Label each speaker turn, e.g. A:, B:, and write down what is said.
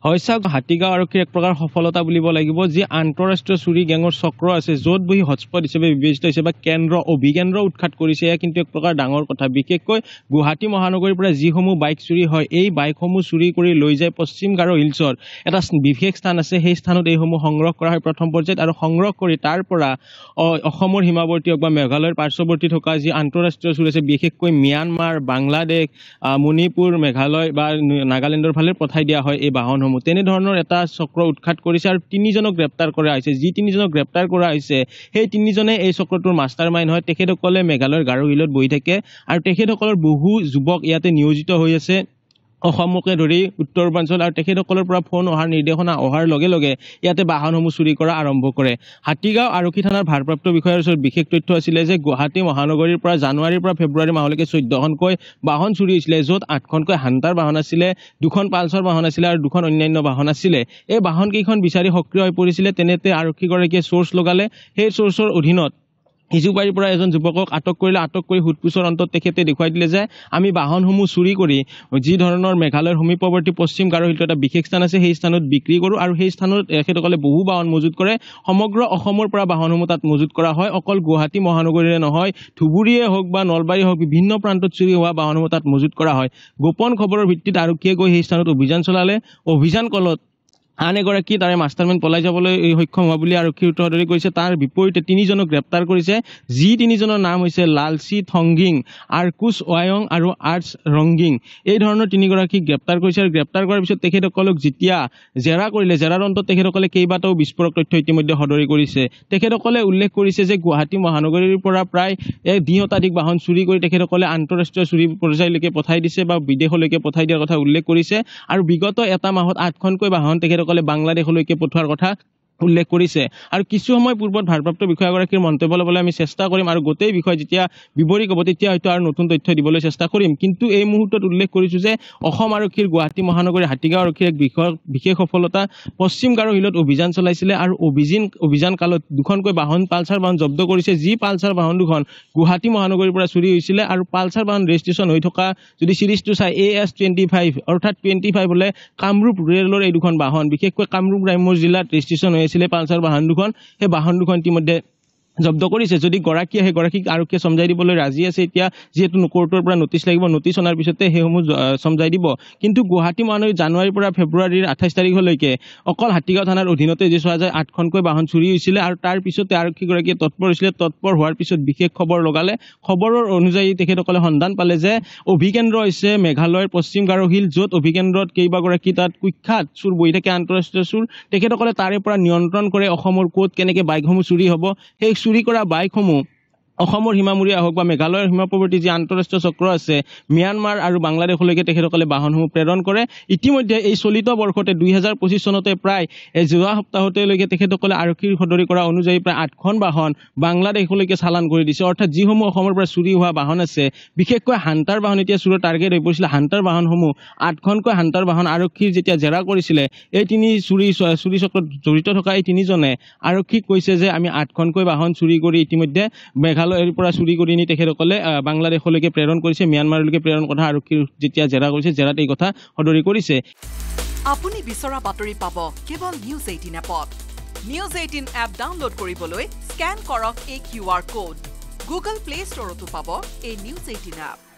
A: হয়ছা হাতীগাঁও আৰক্ষীৰ এক প্ৰকাৰ সফলতা বুলিব লাগিব যি আন্তঃৰাষ্ট্ৰীয় চুৰি গেঙৰ চক্ৰ আছে য'ত বহি হটস্পট হিচাপে বিবেচিত হৈছে বা কেন্দ্ৰ অভিকেন্দ্ৰ উৎখাত কৰিছে এয়া কিন্তু এক প্ৰকাৰ ডাঙৰ কথা বিশেষকৈ গুৱাহাটী মহানগৰীৰ পৰা যিসমূহ বাইক চুৰি হয় এই বাইকসমূহ চুৰি কৰি লৈ যায় পশ্চিম গাৰো হিলছৰ এটা বিশেষ স্থান আছে সেই স্থানত এইসমূহ সংগ্ৰহ কৰা হয় প্ৰথম পৰ্যায়ত আৰু সংগ্ৰহ কৰি তাৰ পৰা অসমৰ সীমাৱৰ্তী বা মেঘালয়ৰ পাৰ্শ্বৱৰ্তী থকা যি আন্তঃৰাষ্ট্ৰীয় চুৰি আছে বিশেষকৈ ম্যানমাৰ বাংলাদেশ মণিপুৰ মেঘালয় বা নাগালেণ্ডৰ ফালে পঠাই দিয়া হয় এই বাহন তেনেধৰণৰ এটা চক্ৰ উৎখাত কৰিছে আৰু তিনিজনক গ্ৰেপ্তাৰ কৰা হৈছে যি তিনিজনক গ্ৰেপ্তাৰ কৰা হৈছে সেই তিনিজনে এই চক্ৰটোৰ মাষ্টাৰ মাইণ্ড হয় তেখেতসকলে মেঘালয়ৰ গাৰো হিলত বহি থাকে আৰু তেখেতসকলৰ বহু যুৱক ইয়াতে নিয়োজিত হৈ আছে অসমকে ধৰি উত্তৰ পূৰ্বাঞ্চল আৰু তেখেতসকলৰ পৰা ফোন অহাৰ নিৰ্দেশনা অহাৰ লগে লগে ইয়াতে বাহনসমূহ চুৰি কৰা আৰম্ভ কৰে হাতীগাঁও আৰক্ষী থানাৰ ভাৰপ্ৰাপ্ত বিষয়াৰ ওচৰত বিশেষ তথ্য আছিলে যে গুৱাহাটী মহানগৰীৰ পৰা জানুৱাৰীৰ পৰা ফেব্ৰুৱাৰী মাহলৈকে 14খনকৈ বাহন চুৰি হৈছিলে য'ত 8খনকৈ হান্তাৰ বাহন আছিলে 2খন পালছৰ বাহন আছিলে আৰু 2খন অন্যান্য বাহন আছিলে এই বাহন কেইখন বিচাৰি সক্ৰিয় হৈ পৰিছিলে তেনেতে আৰক্ষীগৰাকীয়ে চোৰ্চ লগালে সেই চোৰ্চৰ অধীনত ইজুবাৰীৰ পৰা এজন যুৱকক আটক কৰিলে আটক কৰি হুটপুছৰ অন্তত তেখেতে দেখুৱাই দিলে যে আমি বাহনসমূহ চুৰি কৰি যি ধৰণৰ মেঘালয়ৰ সমীপৱৰ্তী পশ্চিম গাৰো হিলত এটা বিশেষ স্থান আছে সেই স্থানত বিক্ৰী কৰোঁ আৰু সেই স্থানত তেখেতসকলে বহু বাহন মজুত কৰে সমগ্ৰ অসমৰ পৰা বাহনসমূহ তাত মজুত কৰা হয় অকল গুৱাহাটী মহানগৰীৰে নহয় ধুবুৰীয়ে হওক বা নলবাৰী হওক বিভিন্ন প্ৰান্তত চুৰি হোৱা বাহনসমূহ তাত মজুত কৰা হয় গোপন খবৰৰ ভিত্তিত আৰক্ষীয়ে গৈ সেই স্থানত অভিযান চলালে অভিযান কালত আন এগৰাকী তাৰে মাষ্টাৰমাইণ্ড পলাই যাবলৈ সক্ষম হোৱা বুলি আৰক্ষীৰ উত্তৰদাৰী কৰিছে তাৰ বিপৰীতে তিনিজনক গ্ৰেপ্তাৰ কৰিছে যি তিনিজনৰ নাম হৈছে লালচি থংগিং আৰকুছ ৱায়ং আৰু আৰ্টছ ৰংগিং এই ধৰণৰ তিনিগৰাকীক গ্ৰেপ্তাৰ কৰিছে আৰু গ্ৰেপ্তাৰ কৰাৰ পিছত তেখেতসকলক যেতিয়া জেৰা কৰিলে জেৰাৰ অন্তত তেখেতসকলে কেইবাটাও বিস্ফোৰক তথ্য ইতিমধ্যে সদৰি কৰিছে তেখেতসকলে উল্লেখ কৰিছে যে গুৱাহাটী মহানগৰীৰ পৰা প্ৰায় 2 শতাধিক বাহন চুৰি কৰি তেখেতসকলে আন্তঃৰাষ্ট্ৰীয় চুৰি পৰ্যায়লৈকে পঠাই দিছে বা বিদেশলৈকে পঠাই দিয়াৰ কথা উল্লেখ কৰিছে আৰু বিগত এটা মাহত 8খনকৈ বাহন তেখেতসকলে বাংলাদেশলৈকে পঠোৱাৰ কথা উল্লেখ কৰিছে আৰু কিছু সময় পূৰ্বত ভাৰপ্ৰাপ্ত বিষয়াগৰাকীৰ মন্তব্য ল'বলৈ আমি চেষ্টা কৰিম আৰু গোটেই বিষয় যেতিয়া বিৱৰি ক'ব তেতিয়া হয়তো আৰু নতুন তথ্য দিবলৈ চেষ্টা কৰিম কিন্তু এই মুহূৰ্তত উল্লেখ কৰিছো যে অসম আৰক্ষীৰ গুৱাহাটী মহানগৰীৰ হাতীগাঁও আৰক্ষীৰ এক বিশেষ সফলতা পশ্চিম গাৰো হিলত অভিযান চলাইছিলে আৰু অভিযান কালত 2খনকৈ বাহন পালছাৰ বাহন জব্দ কৰিছে যি পালছাৰ বাহন দুখন গুৱাহাটী মহানগৰীৰ পৰা চুৰি হৈছিলে আৰু পালছাৰ বাহন ৰেজিষ্ট্ৰেশ্যন হৈ থকা যদি সিৰিজটো চাই AS25 অৰ্থাৎ 25 হলে কামৰূপ ৰুৰেলৰ এই দুখন বাহন বিশেষকৈ কামৰূপ গ্ৰাম্য জিলাত ৰেজিষ্ট্ৰেশ্যন হৈ আছিল পালছাৰ বাহন দুখন সেই বাহন দুখন ইতিমধ্যে জব্দ কৰিছে যদি গৰাকী আহে গৰাকীক আৰক্ষীয়ে সমজাই দিবলৈ ৰাজি আছে এতিয়া যেহেতু কোৰ্টৰ পৰা নোটিছ লাগিব নোটিছ অনাৰ পিছতে সেইসমূহ সমজাই দিব কিন্তু গুৱাহাটী মহানগৰীত জানুৱাৰীৰ পৰা ফেব্ৰুৱাৰীৰ 28 তাৰিখলৈকে অকল হাতীগাঁও থানাৰ অধীনতে যে চোৱা যায় 8খনকৈ বাহন চুৰি হৈছিলে আৰু তাৰ পিছতে আৰক্ষীগৰাকীয়ে তৎপৰ হৈছিলে তৎপৰ হোৱাৰ পিছত বিশেষ খবৰ লগালে খবৰৰ অনুযায়ী তেখেতসকলে সন্ধান পালে যে অভিকেন্দ্ৰ হৈছে মেঘালয়ৰ পশ্চিম গাৰো হিল য'ত অভিকেন্দ্ৰত কেইবাগৰাকী তাত কুখ্যাত চুৰ বহি থাকে আন্তঃৰাষ্ট্ৰীয় চুৰ তেখেতসকলে তাৰে পৰা নিয়ন্ত্ৰণ কৰে অসমৰ ক'ত কেনেকৈ বাইকসমূহ চুৰি হ'ব সেই চুৰি কৰা বাইকসমূহ অসমৰ সীমামূৰীয়া হওক বা মেঘালয়ৰ সীমাপৱৰ্তী যি আন্তঃৰাষ্ট্ৰীয় চক্ৰ আছে ম্যানমাৰ আৰু বাংলাদেশলৈকে তেখেতসকলে বাহনসমূহ প্ৰেৰণ কৰে ইতিমধ্যে এই চলিত বৰ্ষতে 2025 চনতে প্ৰায় যোৱা সপ্তাহতেলৈকে তেখেতসকলে আৰক্ষীৰ সদৰি কৰা অনুযায়ী প্ৰায় 8খন বাহন বাংলাদেশলৈকে চালান কৰি দিছে অৰ্থাৎ যিসমূহ অসমৰ পৰা চুৰি হোৱা বাহন আছে বিশেষকৈ হান্তাৰ বাহন এতিয়া চুৰৰ টাৰ্গেট হৈ পৰিছিল হান্তাৰ বাহনসমূহ 8খনকৈ হান্তাৰ বাহন আৰক্ষীৰ যেতিয়া জেৰা কৰিছিলে এই তিনি চুৰি চক্ৰত জড়িত থকা এই তিনিজনে আৰক্ষীক কৈছে যে আমি 8খনকৈ বাহন চুৰি কৰি ইতিমধ্যে মেঘালয়ৰ পৰা চুৰি কৰি নি তেখেতসকলে বাংলাদেশলৈকে প্ৰেৰণ কৰিছে ম্যানমাৰলৈকে প্ৰেৰণ কথা আৰক্ষীৰ যেতিয়া জেৰা কৰিছে জেৰাত এই কথা সদৰি কৰিছে
B: আপুনি বিচৰা বাতৰি পাব কেৱল নিউজ 18 এপত নিউজ 18 এপ ডাউনলোড কৰিবলৈ স্ক্যান কৰক এই QR কোড গুগল প্লে ষ্টৰতো পাব এই নিউজ 18 এপ